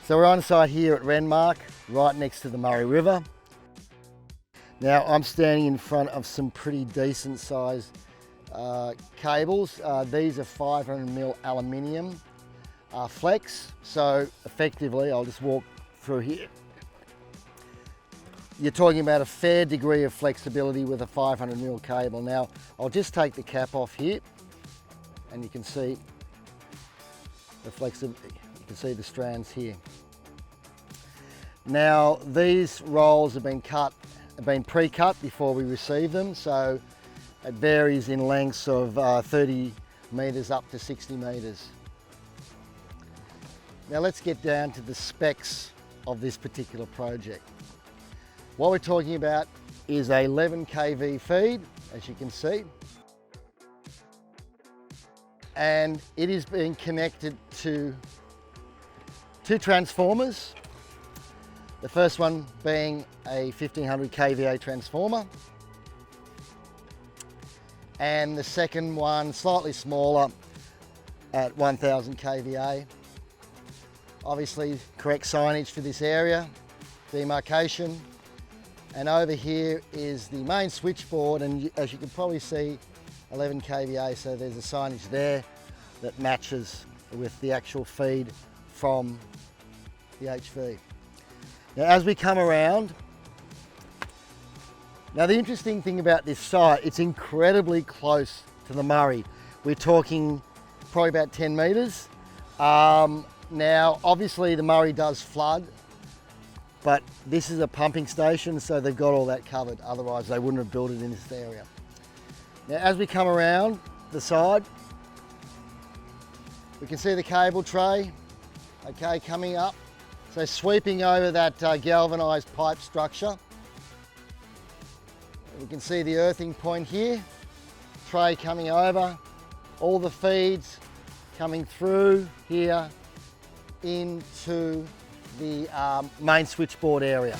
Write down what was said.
So we're on site here at Renmark, right next to the Murray River. Now I'm standing in front of some pretty decent sized cables. These are 500mm aluminium flex. So effectively, I'll just walk through here. You're talking about a fair degree of flexibility with a 500mm cable. Now I'll just take the cap off here and you can see the flexibility. You can see the strands here. Now these rolls have been pre-cut before we receive them, so it varies in lengths of 30 metres up to 60 metres. Now let's get down to the specs of this particular project. What we're talking about is a 11 kV feed, as you can see, and it is being connected to two transformers. The first one being a 1500 kVA transformer, and the second one slightly smaller at 1000 kVA. Obviously correct signage for this area, demarcation, and over here is the main switchboard, and as you can probably see, 11 kVA, so there's a signage there that matches with the actual feed from the HV. Now as we come around, now the interesting thing about this site, it's incredibly close to the Murray. We're talking probably about 10 metres. Now obviously the Murray does flood, but this is a pumping station, so they've got all that covered, otherwise they wouldn't have built it in this area. Now as we come around the side, we can see the cable tray, okay, coming up. So sweeping over that galvanised pipe structure. We can see the earthing point here, tray coming over, all the feeds coming through here into the main switchboard area.